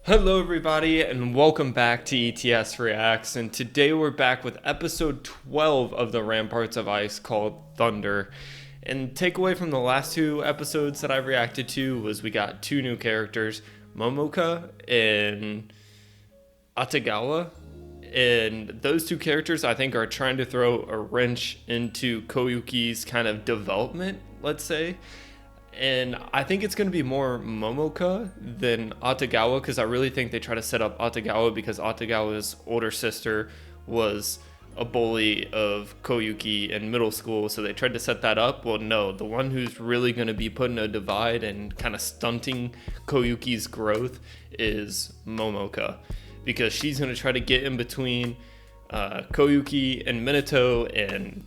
Hello everybody and welcome back to ETS Reacts, and today we're back with episode 12 of the Ramparts of Ice called Thunder. And takeaway from the last two episodes that I've reacted to was we got two new characters, Momoka and ATAGAWA. And those two characters I think are trying to throw a wrench into Koyuki's kind of development, let's say. And I think it's going to be more Momoka than Atagawa, because I really think they try to set up Atagawa because Atagawa's older sister was a bully of Koyuki in middle school, so they tried to set that up. Well, no, the one who's really going to be putting a divide and kind of stunting Koyuki's growth is Momoka, because she's going to try to get in between Koyuki and Minato, and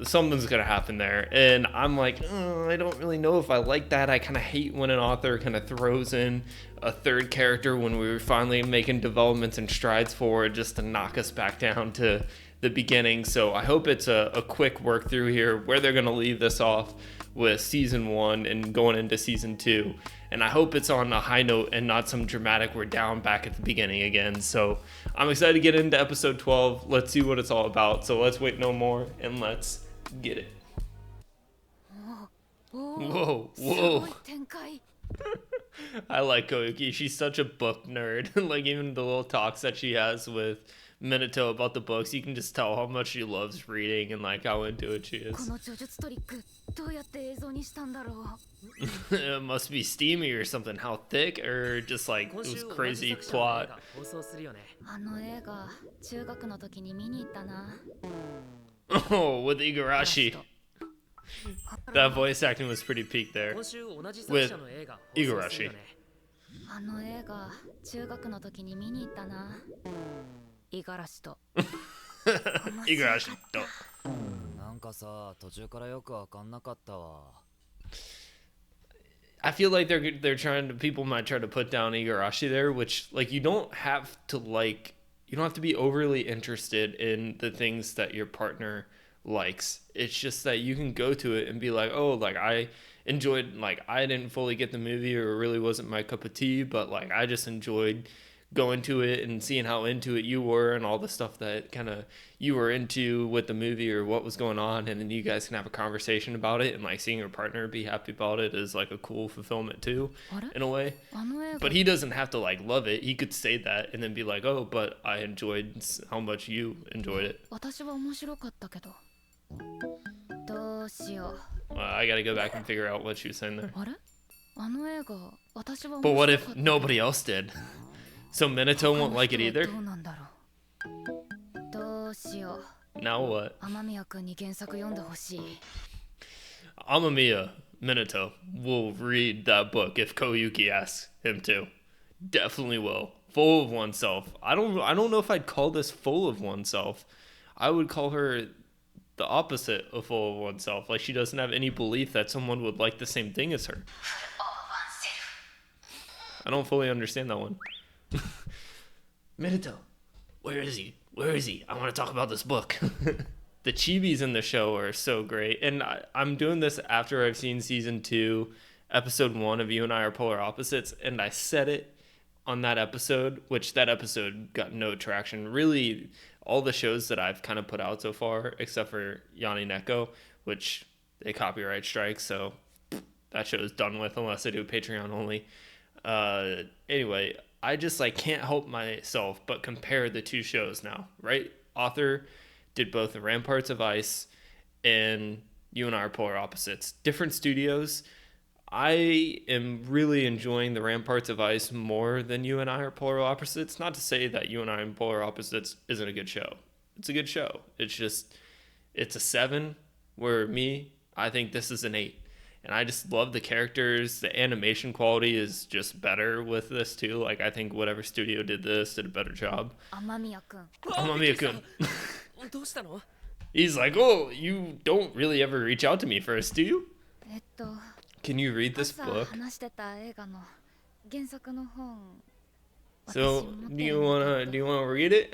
something's gonna happen there. And I'm like, I don't really know if I like that. I kind of hate when an author kind of throws in a third character when we were finally making developments and strides forward just to knock us back down to the beginning. So I hope it's a quick work through here where they're gonna leave this off with season 1 and going into season 2. And I hope it's on a high note and not some dramatic we're down back at the beginning again. So I'm excited to get into episode 12. Let's see what it's all about. So let's wait no more and let's get it. Whoa, whoa. I like Koyuki. She's such a book nerd. Like, even the little talks that she has with Minato about the books, you can just tell how much she loves reading and like how into it she is. It must be steamy or something. How thick, or just like it was crazy plot. Oh, with Igarashi. That voice acting was pretty peak there with Igarashi. Igarashi. I feel like they're trying to, people might try to put down Igarashi there, which, like, you don't have to be overly interested in the things that your partner likes. It's just that you can go to it and be like, oh, like, I enjoyed, like, I didn't fully get the movie, or it really wasn't my cup of tea, but like I just enjoyed going to it and seeing how into it you were and all the stuff that kind of you were into with the movie or what was going on, and then you guys can have a conversation about it, and like seeing your partner be happy about it is like a cool fulfillment too, in a way. But he doesn't have to like love it. He could say that and then be like, oh, but I enjoyed how much you enjoyed it. I gotta go back and figure out what she was saying there. But what if nobody else did? So Minato won't like it either? Now what? Amamiya Minato will read that book if Koyuki asks him to. Definitely will. Full of oneself. I don't know if I'd call this full of oneself. I would call her the opposite of full of oneself. Like, she doesn't have any belief that someone would like the same thing as her. I don't fully understand that one. Minato, where is he? Where is he? I want to talk about this book. The chibis in the show are so great. And I'm doing this after I've seen season 2, episode 1 of You and I Are Polar Opposites. And I said it on that episode, which that episode got no traction. Really, all the shows that I've kind of put out so far, except for Yanni Neko, which they copyright strike. So that show is done with unless I do Patreon only. Anyway, I just like can't help myself but compare the two shows now, right? Author did both the Ramparts of Ice and You and I Are Polar Opposites. Different studios. I am really enjoying the Ramparts of Ice more than You and I Are Polar Opposites. Not to say that You and I Are Polar Opposites isn't a good show. It's a good show. It's just, it's a 7, where I think this is an 8. And I just love the characters. The animation quality is just better with this too. Like, I think whatever studio did this did a better job. Amamiya-kun. He's like, oh, you don't really ever reach out to me first, do you? Can you read this book? So, do you wanna read it?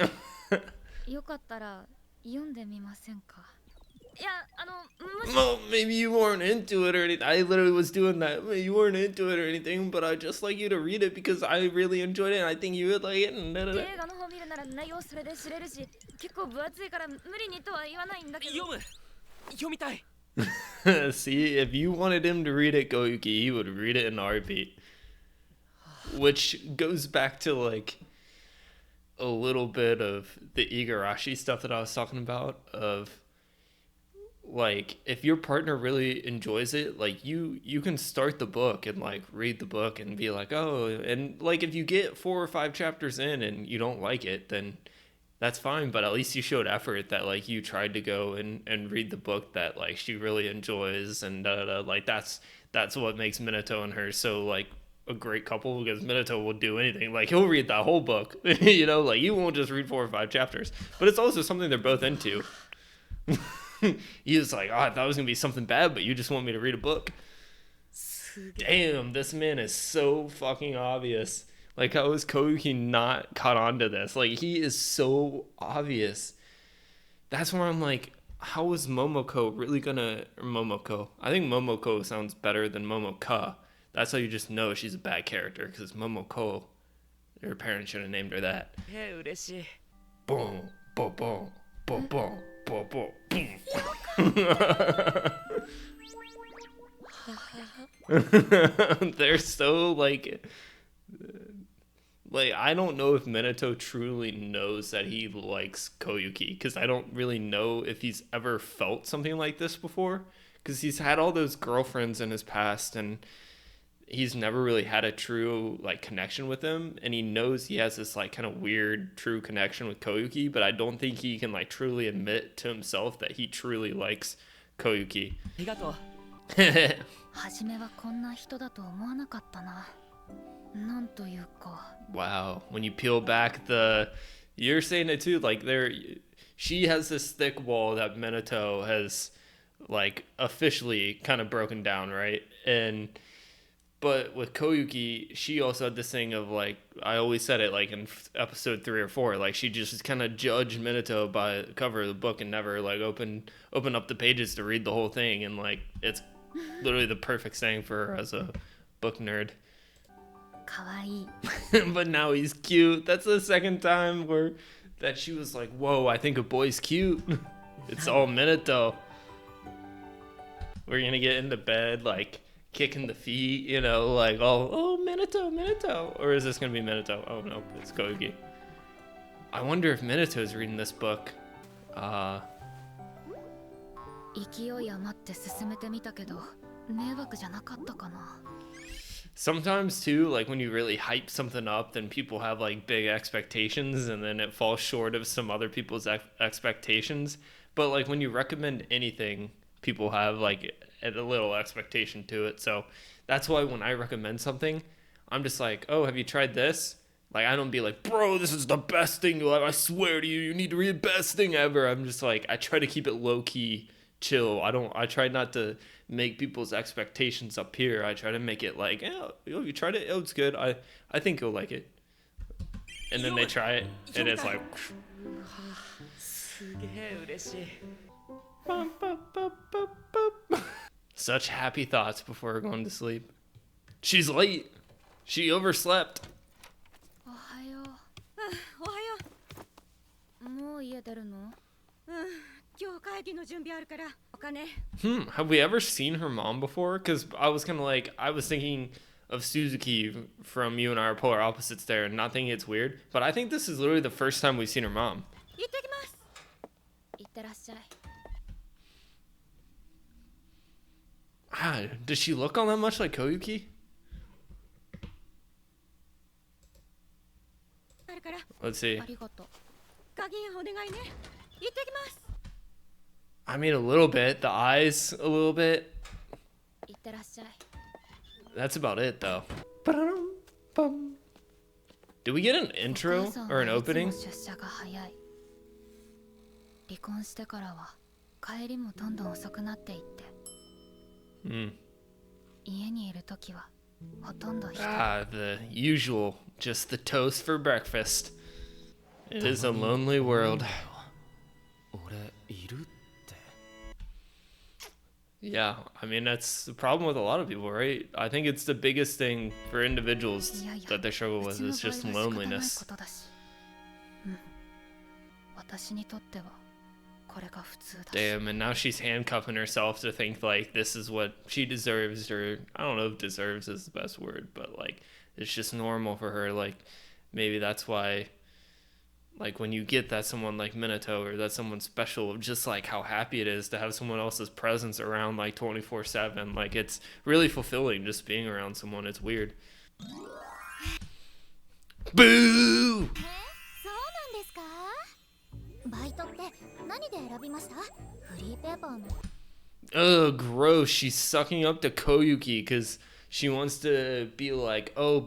Well, maybe you weren't into it or anything. I literally was doing that. You weren't into it or anything, but I'd just like you to read it because I really enjoyed it and I think you would like it. And da, da, da. See, if you wanted him to read it, Koyuki, he would read it in a heartbeat. Which goes back to like a little bit of the Igarashi stuff that I was talking about of like if your partner really enjoys it, like you can start the book and like read the book and be like, oh, and like if you get 4 or 5 chapters in and you don't like it, then that's fine, but at least you showed effort that like you tried to go and read the book that like she really enjoys and da, da, da. Like that's what makes Minato and her so like a great couple, because Minato will do anything. Like he'll read that whole book, you know, like you won't just read 4 or 5 chapters, but it's also something they're both into. He was like, oh, I thought it was gonna be something bad, but you just want me to read a book. Damn, this man is so fucking obvious. Like, how is Koyuki not caught on to this? Like, he is so obvious. That's where I'm like, how is Momoko really gonna... Or Momoko. I think Momoko sounds better than Momoka. That's how you just know she's a bad character, because Momoko, her parents should have named her that. Boom, boom, boom, boom, boom, boom, boom, boom. They're so, like, I don't know if Minato truly knows that he likes Koyuki, because I don't really know if he's ever felt something like this before, because he's had all those girlfriends in his past, and he's never really had a true like connection with them, and he knows he has this like kind of weird true connection with Koyuki, but I don't think he can like truly admit to himself that he truly likes Koyuki. Wow, when you peel back you're saying it too, like she has this thick wall that Minato has like officially kind of broken down, right? But with Koyuki, she also had this thing of like, I always said it like in episode 3 or 4, like she just kind of judged Minato by the cover of the book and never like open up the pages to read the whole thing, and like it's literally the perfect thing for her as a book nerd. But now he's cute. That's the second time that she was like, whoa, I think a boy's cute. It's all Minato. We're gonna get into bed like kicking the feet, you know, like, oh, Minato. Or is this gonna be Minato? Oh no, it's Koyuki. I wonder if Minato's reading this book. Sometimes too, like when you really hype something up, then people have like big expectations, and then it falls short of some other people's expectations. But like when you recommend anything, people have like a little expectation to it. So that's why when I recommend something, I'm just like, oh, have you tried this? Like, I don't be like, bro, this is the best thing you'll ever, I swear to you, you need to read the best thing ever. I'm just like, I try to keep it low-key chill. I try not to make people's expectations up here. I try to make it like, oh, you tried it? Oh, it's good. I think you'll like it. And then they try it, and it's like... Such happy thoughts before going to sleep. She's late. She overslept. Have we ever seen her mom before? Because I was kind of like, I was thinking of Suzuki from You and I Are Polar Opposites there, and not thinking it's weird. But I think this is literally the first time we've seen her mom. Does she look all that much like Koyuki? Let's see. I mean, a little bit. The eyes, a little bit. That's about it, though. Did we get an intro or an opening? The usual. Just the toast for breakfast. It is a lonely world. Yeah, I mean, that's the problem with a lot of people, right? I think it's the biggest thing for individuals いやいや that they struggle う with ちの is 場合 just は仕方ないこ loneliness. とだし、うん、私にとってはこれが普通だし。 Damn, and now she's handcuffing herself to think like this is what she deserves, or I don't know if deserves is the best word, but like it's just normal for her. Like maybe that's why, like when you get that someone like Minato or that someone special, just like how happy it is to have someone else's presence around like 24/7. Like it's really fulfilling just being around someone. It's weird. Boo! そうなんですか。バイトって何で選びました？フリーペーパーの。 Ugh, gross. She's sucking up to Koyuki because she wants to be like, oh,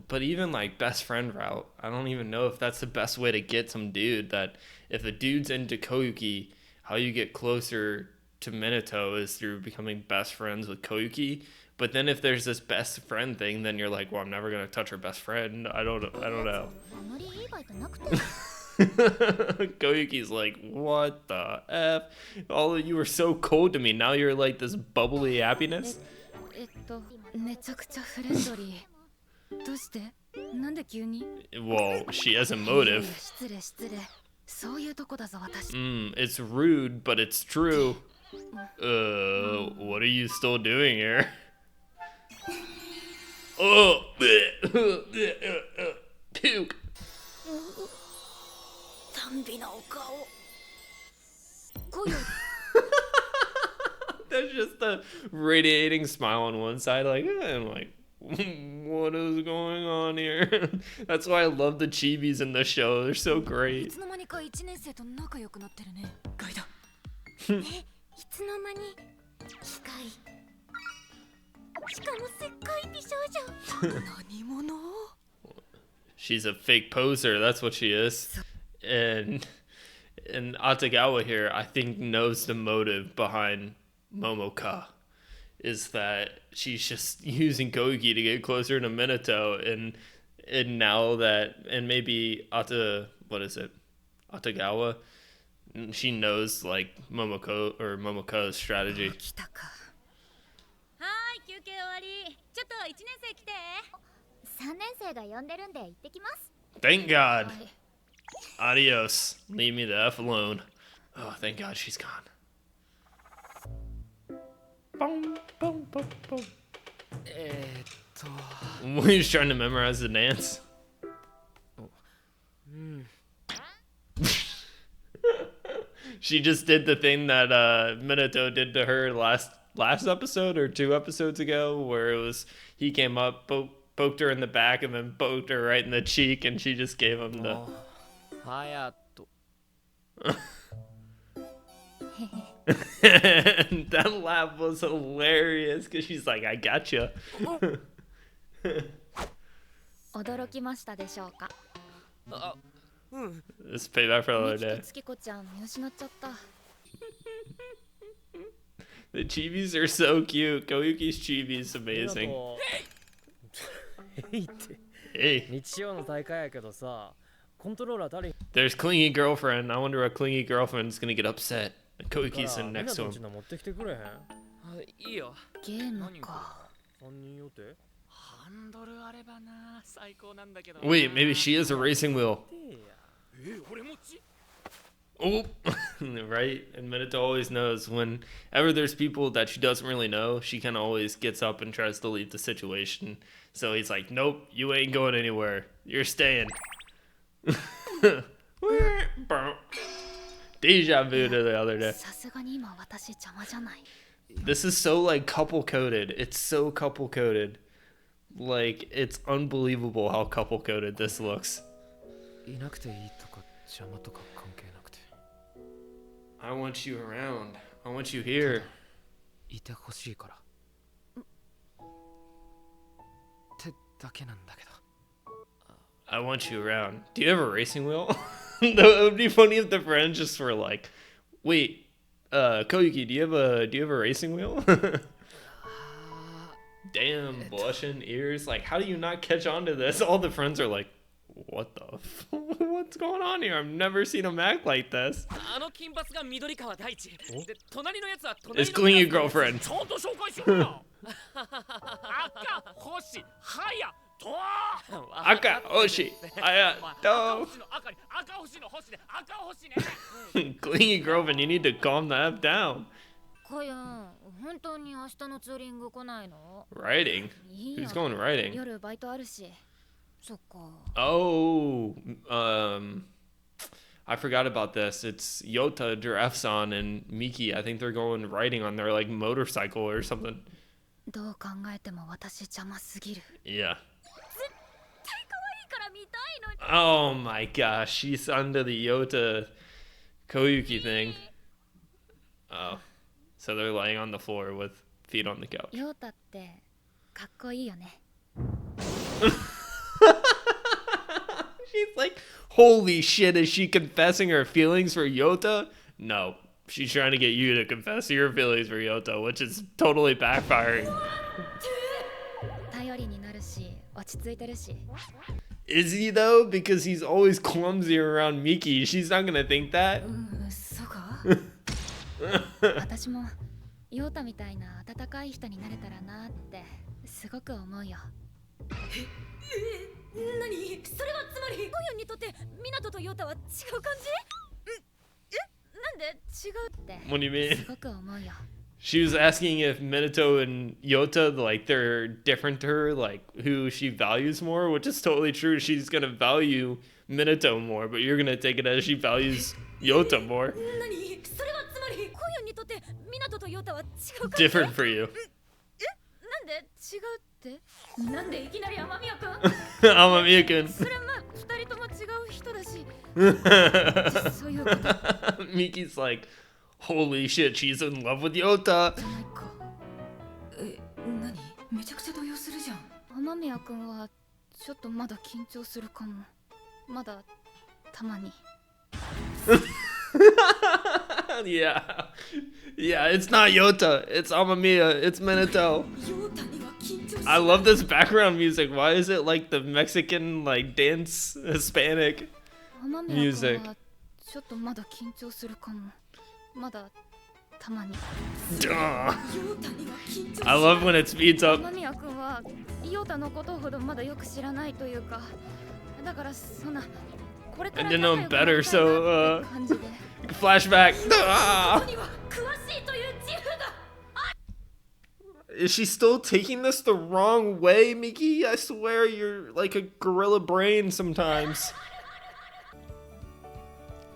but even like best friend route. I don't even know if that's the best way to get some dude. That if a dude's into Koyuki, how you get closer to Minato is through becoming best friends with Koyuki. But then if there's this best friend thing, then you're like, well, I'm never gonna touch her best friend. I don't know. あまりいいバイトなくて。 Koyuki's like, what the F? All of you were so cold to me. Now you're like this bubbly happiness? めちゃくちゃフレンドリー。どうして？なんで急に？ Well, she has a いやい motive. や失礼失礼。そういうとこだぞ私。 It's rude, but it's true. What are you still doing here? Oh, puke. 賛美なお顔。こよ。 There's just a radiating smile on one side, like, I'm like, what is going on here? That's why I love the chibis in the show. They're so い great. つの間にか1年生と仲良くなってるね。ガイだ。いつの間に機械。しかもすっごい美少女。何者？ She's a fake poser. That's what she is. And Atagawa here, I think, knows the motive behind Momoka. Is that she's just using Kogi to get closer to Minato, and now that, and maybe Atagawa, she knows like Momoka's strategy. 来たか。はーい、休憩終わり。ちょっと1年生来て。3年生が呼んでるんで行ってきます。 Thank God. Adios. Leave me the F alone. Oh, thank God she's gone. Boom, boom, boom, boom. He's trying to memorize the dance. She just did the thing that Minato did to her last episode or 2 episodes ago, where it was he came up, poked her in the back, and then poked her right in the cheek, and she just gave him the. And that laugh was hilarious because she's like, I gotcha. 驚きましたでしょうか。 This is payback for the ミ other キと day. 月子ちゃん見失っちゃった。 The chibis are so cute. Koyuki's chibi is amazing. 日 Hey, 曜の大会やけどさ、コントローラー誰 there's clingy girlfriend. I wonder what clingy girlfriend's gonna get upset. And か Koyuki's sitting ら next to みんなち him. の持ってきてくれへん？いいよ。ゲームか。 3人予定？ハンドルあればな、最高なんだけどな。 Wait, maybe she is a racing wheel. 俺もち。 Oh, right. And Minato always knows whenever there's people that she doesn't really know, she kind of always gets up and tries to leave the situation. So he's like, nope, you ain't going anywhere. You're staying. Deja vu to the other day. さすがに今私邪魔じゃない。 This is so like couple coded. It's so couple coded. Like it's unbelievable how couple coded this looks. いなくていいとか邪魔とか関係なくて。 I want you around. I want you here. いてほしいから。ってだけなんだけど。 I want you around. Do you have a racing wheel? It would be funny if the friends just were like, wait, Koyuki, do you have a racing wheel? Damn, blushing ears. Like, how do you not catch on to this? All the friends are like, what the what's going on here? I've never seen him act like this. あの金髪が緑川大地。で、隣のやつは隣の It's clingy girlfriend. ちゃんと紹介しろよ。赤、星、はや、と。Aka, Oshi, Aya, Do. 星の赤に赤星の星で赤星ね。Clingy girlfriend, you need to calm the F down. コヨン、本当に明日のツーリング来ないの？ Riding? いいよ Who's going riding? 夜バイトあるし。そっか。 Oh, I forgot about this. It's Yota, Giraffe-san, and Miki. I think they're going riding on their like motorcycle or something. どう考えても私邪魔すぎる。 Yeah. 絶対可愛いから見たいのに。 Oh my gosh, she's under the Yota Koyuki thing. Oh, so they're laying on the floor with feet on the couch. ヨータってかっこいいよね。 She's like, holy shit, is she confessing her feelings for Yota? No, she's trying to get you to confess your feelings for Yota, which is totally backfiring. 頼りになるし、落ち着いてるし。 Is he though? Because he's always clumsy around Miki. She's not gonna think that. そうか。私もヨータみたいな温かい人になれたらなってすごく思うよ。何？それはつまりコヨンにとってミナトとヨータは違う感じ？なんで違うって What do you mean? すごく思うよ。 She was asking if Minato and Yota, like, they're different to her, like, who she values more, which is totally true. She's gonna value Minato more, but you're gonna take it as she values Yota more. 何？それはつまりコヨンにとってミナトとヨータは違う感じ？ Different for you. なんで違うってなんでいきなり雨宮くん Amamiya-kun. それまあ二人とも違う人だしそういうこと Miki's like, holy shit, she's in love with Yota. じゃないか何めちゃくちゃ動揺するじゃん雨宮くんはちょっとまだ緊張するかも。まだたまに。Yeah. Yeah, it's not Yota. It's Amamiya. It's Minato. ヨータには緊張し I love this background music. Why is it like the Mexican, like, dance Hispanic? 雨宮くんはちょっとまだ緊張するかも。まだたまに。 Duh. ヨータには緊張 I love when it speeds up. 雨宮くんはヨータのことほどまだよく知らないというか、だからそんなこれから I didn't know him better, so, 感じで。 flashback. には詳しいという自負が Is she still taking this the wrong way, Miki? I swear you're like a gorilla brain sometimes.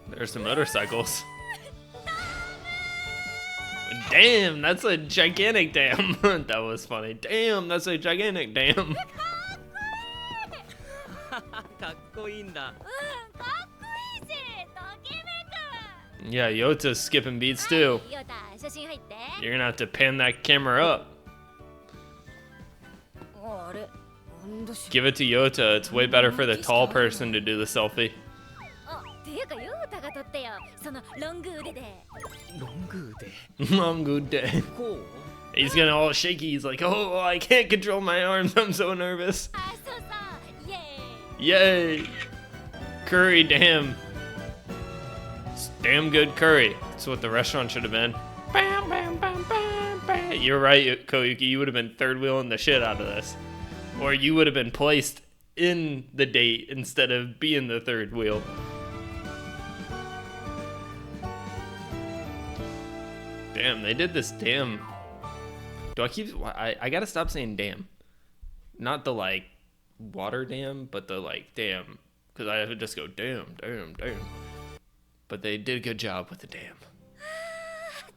There's the motorcycles. Damn, that's a gigantic dam. That was funny. Damn, that's a gigantic dam. かっこいいんだ。かっこいいしときめく Yeah, Yota's skipping beats too. ヨータ写真入って You're gonna have to pan that camera up. あれどうしよ Give it to Yota. It's way better for the tall person to do the selfie. あっていうかヨータが撮ってよそのロング腕でロングで。 Long good day. こう He's getting all shaky. He's like, oh, I can't control my arms. I'm so nervous. あそうそうイエーイ Yay! Curry, damn. It's damn good curry. That's what the restaurant should have been. Bam, bam, bam, bam, bam. You're right, Koyuki. You would have been third wheeling the shit out of this. Or you would have been placed in the date instead of being the third wheel. Damn, they did this damn. Do I keep. I gotta stop saying damn. Not the like water dam, but the like dam. Because I have to just go damn, damn, damn. But they did a good job with the dam.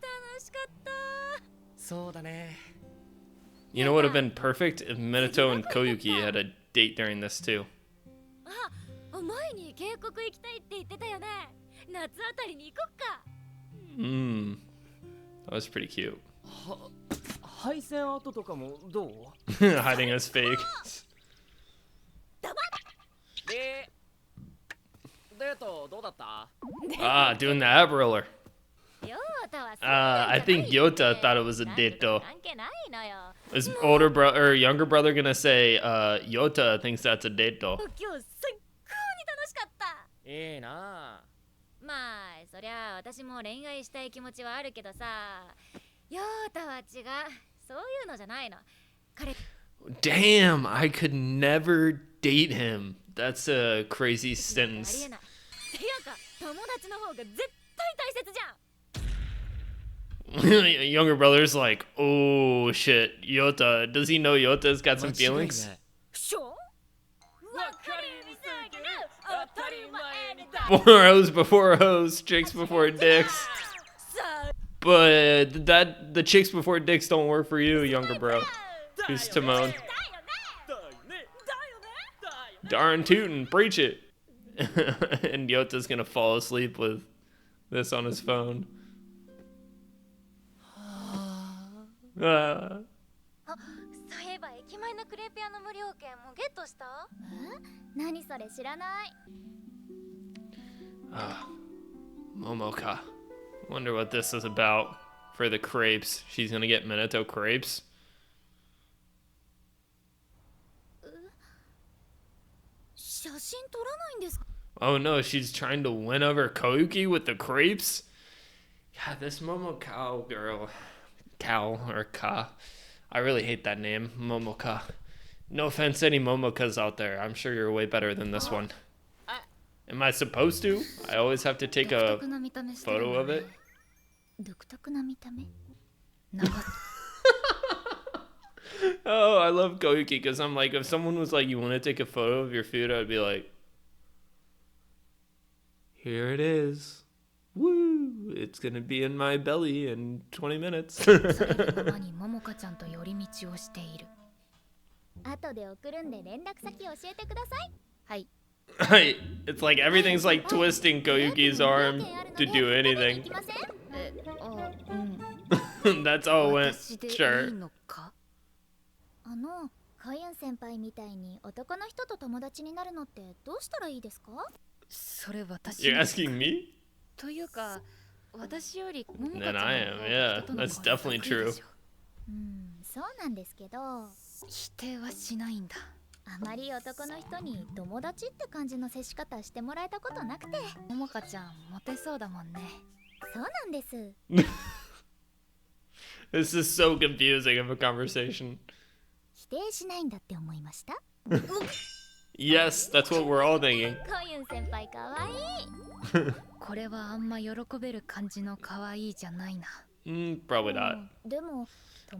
楽しかったそうだね。 You know what would have been perfect if Minato and Koyuki had a date during this too. あ前に渓谷行きたいって言ってたよね夏あたりに行こっか Mmm. That was pretty cute. 配線跡とかもどう？ Hiding his face. で、デートどうだった？ Ah, doing the ab roller. ヨータは I think Yota thought it was a date though. 関係ないのよ His older brother or younger brother gonna say, Yota thinks that's a date though. 今日最高ええなあ。まあそりゃあ私も恋愛したい気持ちはあるけどさ、ヨータは違う。そういうのじゃないの。彼 Damn, I could never date him. That's a crazy ありえ sentence. ない。ていうか友達の方が絶対大切じゃん。 Younger brother's like, oh shit, Yota. Does he know Yota's got some 間違い feelings? ない。しょわかりみすぎる当たり前にだ More hoes before hoes, chicks before dicks. さあ But the chicks before dicks don't work for you, younger bro. Who's Timon? だよね。 Darn tootin', preach it. And Yota's gonna fall asleep with this on his phone. Ah. そういえば駅前のクレープ屋の無料券もゲットした？何それ知らない。 Momoka. Wonder what this is about for the crepes. She's gonna get Minato crepes. 写真撮らないんですか？ Oh no, she's trying to win over Koyuki with the crepes? Yeah, this Momoka girl. Cow or Ka. I really hate that name, Momoka. No offense to any Momokas out there. I'm sure you're way better than this one. Am I supposed to? I always have to take 独 a 特な見た目してる photo の of ね it. 独特な見た目なんか Oh, I love Koyuki because I'm like, if someone was like, you want to take a photo of your food, I'd be like, here it is. Woo! It's gonna be in my belly in 20 minutes. それでママにももかちゃんと寄り道をしている。後で送るんで連絡先教えてください。はい。 It's like everything's like twisting Koyuki's arm to do 食べに anything. 行きません？あ、うん。 That's all it went. 私でいい Sure. のか？コユン先輩みたいに男の人と友達になるのってどうしたらいいですか？それ私 You're asking me? というか、私よりももかち Then ゃんの I 方 am, が yeah. 人との That's 交流 definitely 得意で true. しょ。そうなんですけど、あ否定はしないんだ。まり男の人に友達って感じの接し方してもらえたことなくて。ももかちゃんモテそうだもんね。そうなんです。 This is so confusing of a conversation. 否定しないんだって思いました。 Yes, that's what we're all thinking. コユン先輩かわいい。これはあんま喜べる感じの可愛いじゃないな。Probably not. でも、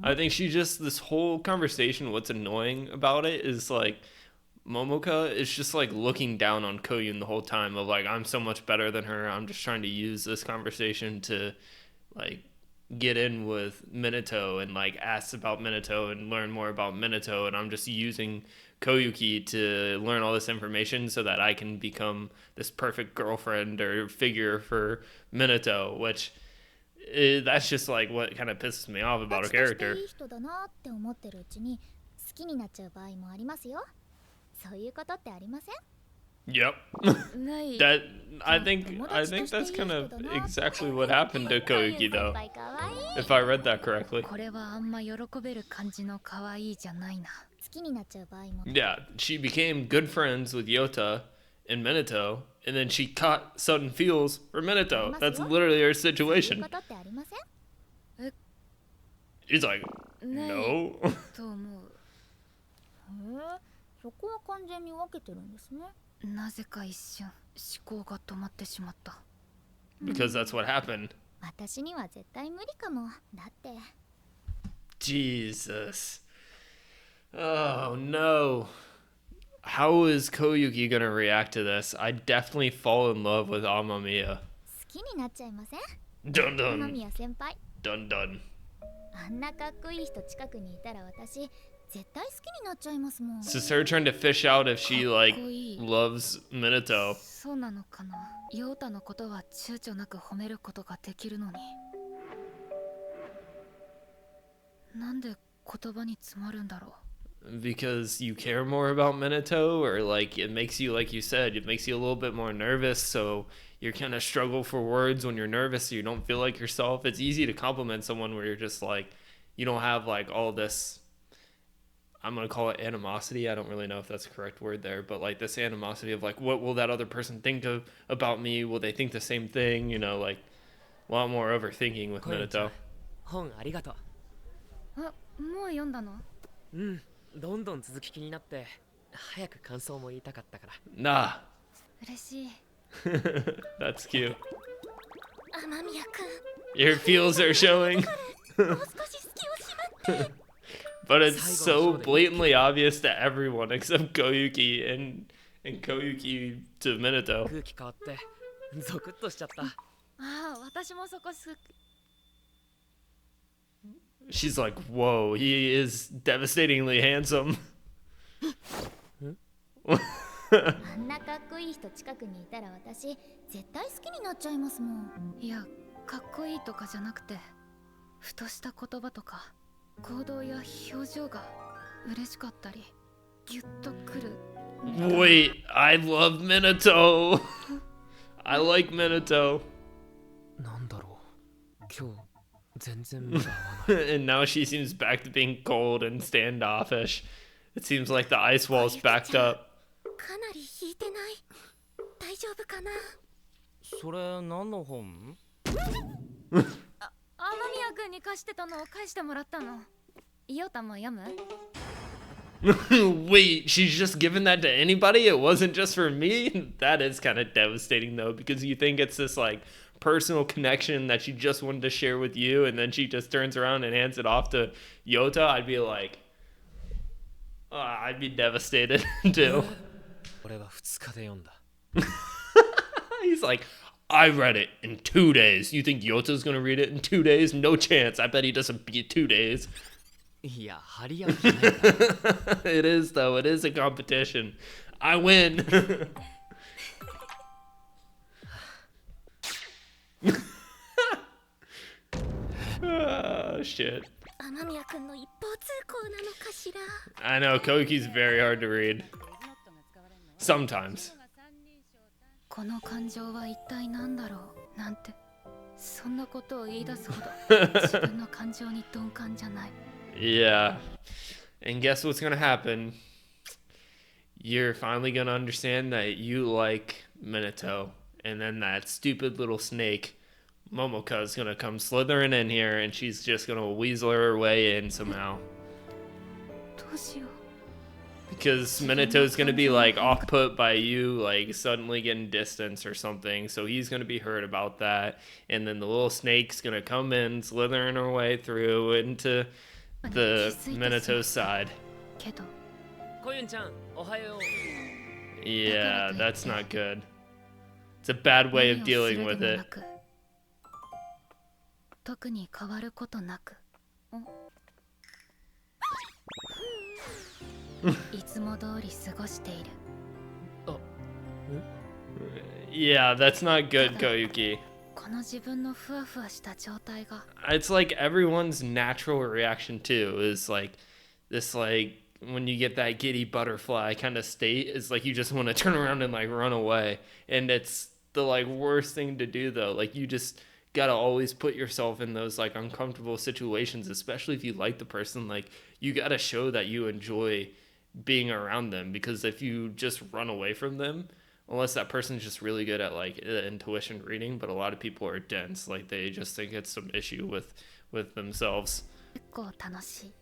I think she just, this whole conversation, what's annoying about it is like, Momoka is just like looking down on Koyun the whole time of like, I'm so much better than her. I'm just trying to use this conversation to like get in with Minato and like ask about Minato and learn more about Minato. And I'm just using Koyuki to learn all this information so that I can become this perfect girlfriend or figure for Minato, which that's just like what kind of pisses me off about her 私として character. いい人だなって思ってるうちに好きになっちゃう場合もありますよ。そういうことってありません？ Yep. ない。 That I think that's kind of exactly what happened to Koyuki though, 先輩かわいい。 if I read that correctly. これはあんま喜べる感じの可愛いじゃないな。好きになっちゃう場合も。 Yeah, she became good friends with Yota and Minato, and then she caught sudden feels for Minato. That's literally her そういう situation. ことってありません？ She's like, ない no. と思う。そこは完全に分けてるんですね。なぜか一瞬思考が止まってしまった。 Because that's what happened. 私には絶対無理かも。だって。 Jesus. Oh no. How is Koyuki gonna react to this? I definitely fall in love with Amamiya. 好きになっちゃいません？ Dun 間 dun. 宮先輩。 Dun dun. あんなかっこいい人近くにいたら私絶対好きになっちゃいますもん。 It's just her trying to fish out if she like かっこいい。 loves Minato. そうなのかな。ヨータのことは躊躇なく褒めることができるのに。なんで言葉に詰まるんだろう。 Because you care more about Minato, or like it makes you, like you said, it makes you a little bit more nervous, so you kind of struggle for words when you're nervous, so you don't feel like yourself. It's easy to compliment someone where you're just like, you don't have like all this, I'm gonna call it animosity. I don't really know if that's the correct word there, but like this animosity of like, what will that other person think of about me? Will they think the same thing? You know, like a lot more overthinking with コヨンちゃん Minato. 本ありがとう。あ、もう読んだの？うん、どんどん続き気になって早く感想も言いたかったから。Nah, 嬉しい。 that's cute. 雨宮くん Your feels are showing, もう少し隙をしまって but it's so blatantly obvious to everyone except Koyuki and Koyuki to Minato. 空気変わってゾクッとしちゃった。ああ、私もそこShe's like, whoa, he is devastatingly handsome. あんなかっこいい人近くにいたら私絶対好きになっちゃいますもん。いや、かっこいいとかじゃなくて、ふとした言葉とか行動や表情が嬉しかったりギュッとくる。 Wait, I love Minato. I like Minato. なんだろう、今日全然目が合わない。 And now she seems back to being cold and standoffish. It seems like the ice wall's backed up. かなり引いてない。大丈夫かな。それ何の本？雨宮くんに貸してたのを返してもらったの。イオタも読む？ Wait, she's just given that to anybody? It wasn't just for me? That is kind of devastating though, because you think it's this like personal connection that she just wanted to share with you, and then she just turns around and hands it off to Yota. I'd be like, I'd be devastated too. 俺は2日で読んだ。 He's like, I read it in 2 days. You think Yota's gonna read it in 2 days? No chance. I bet he doesn't beat 2 days. いや、張り合うじゃないから。 It is though. It is a competition. I win. Oh, shit. 雨宮くんの一方通行なのかしら。 I know Koki's very hard to read. Sometimes. この感情は一体何だろうなんて、そんなことを言い出すほど自分の感情に鈍感じゃない。 Yeah. And guess what's gonna happen? You're finally gonna understand that you like Minato. And then that stupid little snake, Momoka, is gonna come slithering in here and she's just gonna weasel her way in somehow. どうしよう。 Because Minato's gonna be like off put by you like suddenly getting distance or something, so he's gonna be hurt about that. And then the little snake's gonna come in, slithering her way through into the Minato's side. けど、コユンちゃん、おはよう。 Yeah, that's not good. It's a bad way of 何を dealing する with でも it. なく、特に変わることなく。いつも通り過ごしている。 Yeah, that's not good, Koyuki. この自分のふわふわした状態が。 It's like everyone's natural reaction too is like this, like when you get that giddy butterfly kind of state is like you just want to turn around and like run away. And it's the like worst thing to do though. Like you just gotta always put yourself in those like uncomfortable situations, especially if you like the person. Like you gotta show that you enjoy being around them, because if you just run away from them, unless that person's just really good at like intuition reading, but a lot of people are dense, like they just think it's some issue with themselves. 結構楽しい。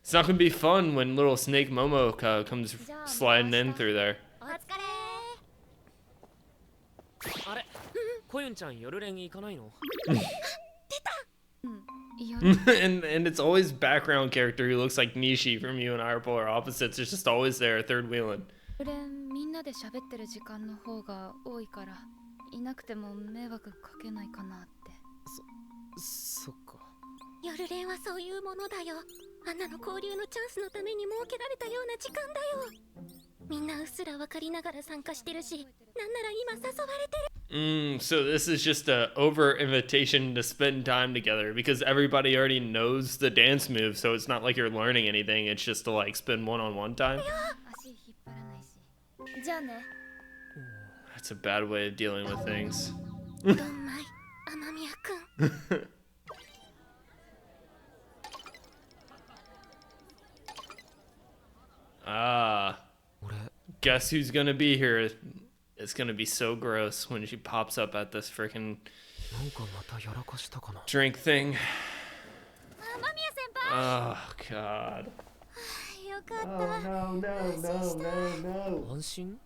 It's not gonna be fun when little snake Momoka comes sliding in through there. お疲れ。あれ、コユンちゃん夜練行かないの？いや、 and it's always background character who looks like Nishi from You and I Are Polar Opposites. It's just always there, third wheeling. 俺みんなで喋ってる時間の方が多いから、いなくても迷惑かけないかなって。そっか。夜練はそういうものだよ。あんなの交流のチャンスのために設けられたような時間だよ。みんなうっすら分かりながら参加してるし、なんなら今誘われてる。 So this is just a over invitation to spend time together, because everybody already knows the dance move, so it's not like you're learning anything. It's just to like spend one-on-one time. 足引っ張らないし。じゃあね。 That's a bad way of dealing with things. どんまい、雨宮くん。guess who's gonna be here? It's gonna be so gross when she pops up at this freaking なんかまたやらかしたかな。 drink thing. 間宮先輩 Oh god. よかった。 no, no. 安心？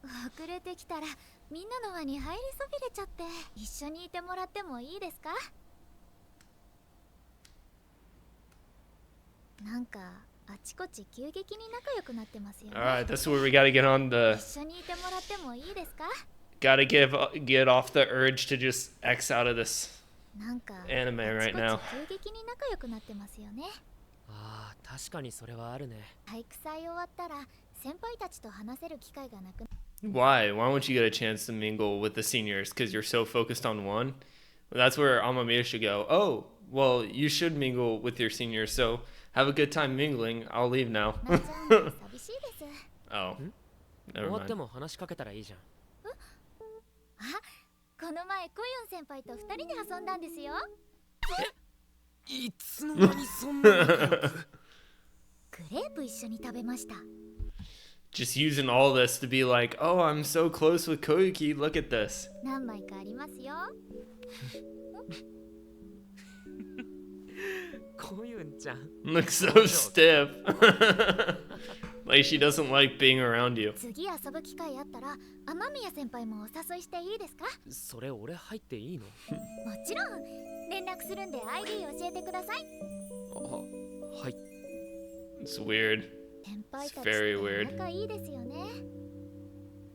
遅れてきたらみんなの輪に入りそびれちゃって一緒にいてもらってもいいですか？なんかあちこち急激に仲良くなってますよね。 Alright, that's where we gotta get on the. 一緒にいてもらってもいいですか？ Gotta get off the urge to just X out of this なんか anime right now. あちこち急激に仲良くなってますよね。ああ、確かにそれはあるね。体育祭終わったら先輩たちと話せる機会がなくな Why? Why won't you get a chance to mingle with the seniors? Because you're so focused on one? Well, that's where Amamiya should go. Oh, well, you should mingle with your seniors, so have a good time mingling. I'll leave now. なっちゃうんで寂しいです。 Oh, 終 never わって mind. も話しかけたらいいじゃん。この前コユン先輩と2人で遊んだんですよ。いつの間にそんな仲良く。クレープ一緒に食べました。 Just using all this to be like, oh, I'm so close with Koyuki. Look at this. 何枚かありますよ。こういうんちゃん。 Looks so stiff. Like she doesn't like being around you. 次遊ぶ機会あったら雨宮先輩もお誘いしていいですか？それ俺入っていいの？もちろん連絡するんで ID 教えてください。あ、はい。 It's weird. 先輩たち It's very と weird. 仲いいですよね。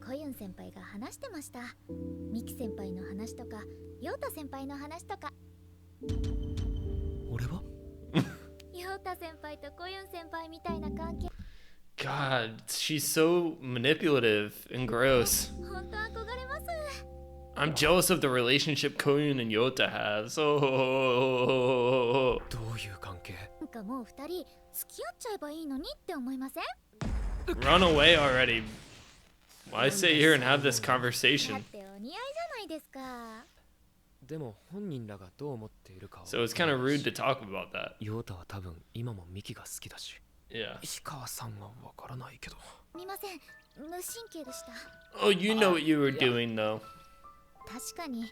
コユン先輩が話してました。ミキ先輩の話とかヨウタ先輩の話とか。俺は？ヨウタ先輩とコユン先輩みたいな関係。 God, she's so manipulative and gross. 本当憧れます。 I'm jealous of the relationship Koyun and Yota have. So どういう関係？なんかもう2人付き合っちゃえばいいのにって思いません？ run away already. Why sit here and have this だ conversation? ってお似合いじゃないですか。でも本人らがどう思っているかは。 So it's kind of rude to talk about that. ヨータは多分今もミキが好きだし。 Yeah. 石川さんはわからないけど。見ません。無神経でした。 Oh, you know what you were doing though. 確かに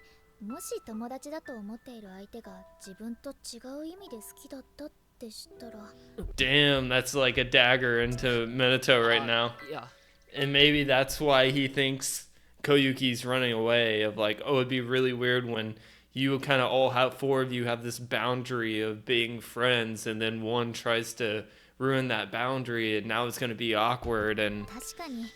もし友達だと思っている相手が自分と違う意味で好きだったって知ったら。 Damn, that's like a dagger into Minato right now. いや、 And maybe that's why he thinks Koyuki's running away. Of like, oh, it'd be really weird when you kind of all have four of you have this boundary of being friends, and then one tries to ruin that boundary, and now it's gonna be awkward. And 確かに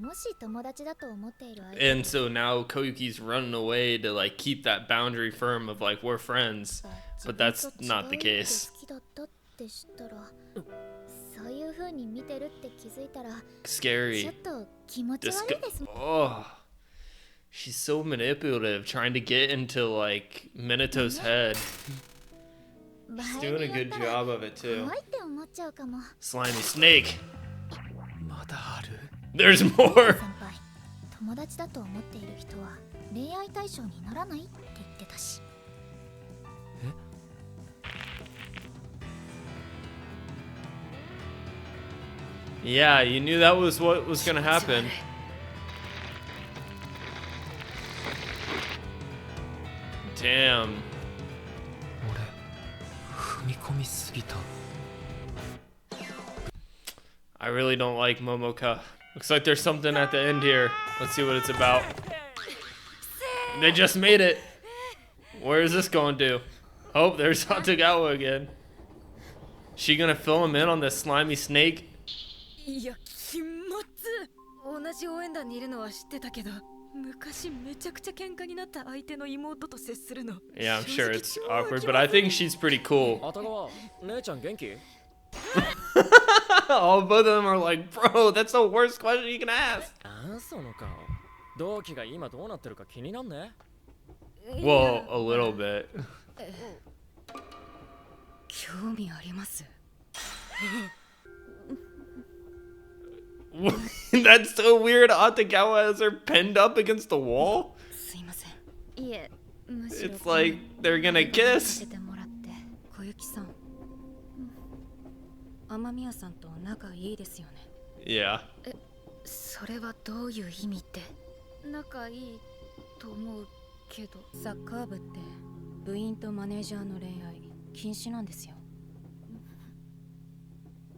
もし友達だと思っている相手 and so now Koyuki's running away to like keep that boundary firm of like we're friends. が But 自 that's 分と not the 違う意味で case. 好きだったって知ったら、そういう風に見てるって気づいたらちょ Scary. っと気持ち This 悪いです。 oh, she's so manipulative, trying to get into like Minato's head. 場 She's 合 doing a によ good ったら job of it too. 怖いって思っちゃうかも。 Slimy snake. まだある。 There's more. 先輩、友達だと思っている人は恋愛対象にならないって言ってたし。 Yeah, you knew that was what was gonna happen. Damn. 俺、踏み込みすぎた。 I really don't like Momoka. Looks like there's something at the end here. Let's see what it's about. They just made it. Where is this going to? Oh, there's ATAGAWA again. She gonna fill him in on this slimy snake? いや気持ち同じ応援団にいるのは知ってたけど昔めちゃくちゃ喧嘩になった相手の妹と接するの Yeah, I'm sure it's awkward, but I think she's pretty cool. あたがわ、姉ちゃん元気？ All both of them are like, bro, that's the worst question you can ask. ああ、その顔。同期が今どうなってるか気になんね。 Well, a little bit. 興味あります That's so weird. ATAGAWA has her pinned up against the wall. すいませんいえむしろ It's like they're gonna kiss. 見せてもらって小雪さん雨宮さんと仲いいですよね Yeah. それはどういう意味って。仲いいと思うけど。サッカー部って部員とマネージャーの恋愛禁止なんですよ。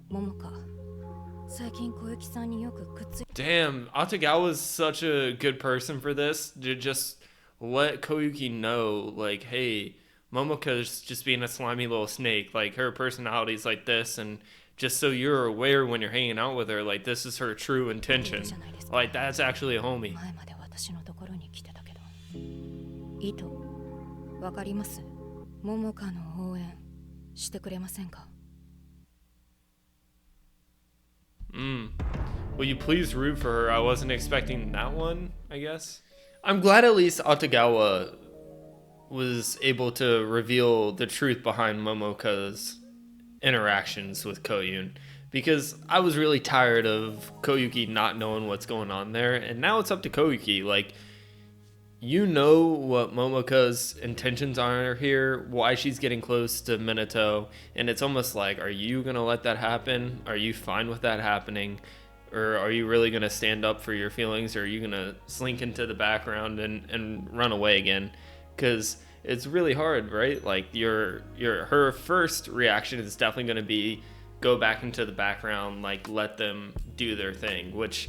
桃香、最近小雪さんによくくっつい。 Damn, Atagawa is such a good person for this to just let Koyuki know, like, hey, Momoka's just being a slimy little snake. Like, her personality's like this, and just so you're aware when you're hanging out with her, like, this is her true intention. Like, that's actually a homie. 前まで私のところに来てたけど。意図わかります？桃香の応援してくれませんか？ Will you please root for her? I wasn't expecting that one, I guess. I'm glad at least Atagawa was able to reveal the truth behind Momoka's interactions with Koyun, because I was really tired of Koyuki not knowing what's going on there, and now it's up to Koyuki. Like, you know what Momoka's intentions are here, why she's getting close to Minato, and it's almost like, are you gonna let that happen? Are you fine with that happening? Or are you really gonna stand up for your feelings, or are you gonna slink into the background and run away again? Because it's really hard, right? Like, her first reaction is definitely gonna be go back into the background, like, let them do their thing, which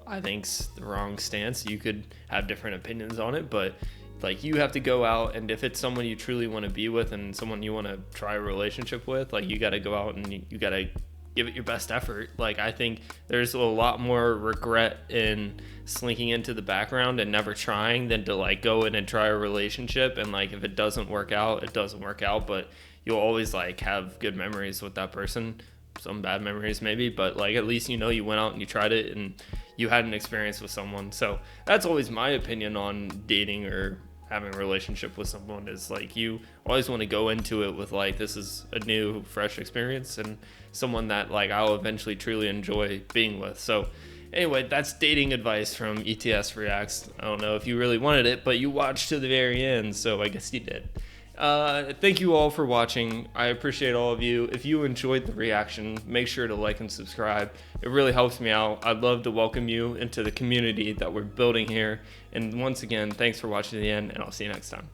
I think's the wrong stance. You could have different opinions on it, but like, you have to go out, and if it's someone you truly want to be with and someone you want to try a relationship with, like, you got to go out and you got to give it your best effort. Like, I think there's a lot more regret in slinking into the background and never trying than to like go in and try a relationship, and like, if it doesn't work out, it doesn't work out, but you'll always like have good memories with that person. Some bad memories maybe, but like, at least you know you went out and you tried it and you had an experience with someone. So that's always my opinion on dating or having a relationship with someone, is like, you always want to go into it with like, this is a new fresh experience and someone that like I'll eventually truly enjoy being with. So anyway, that's dating advice from ETS Reacts. I don't know if you really wanted it, but you watched to the very end, so I guess you did. Thank you all for watching. I appreciate all of you. If you enjoyed the reaction, make sure to like and subscribe. It really helps me out. I'd love to welcome you into the community that we're building here. And once again, thanks for watching to the end, and I'll see you next time.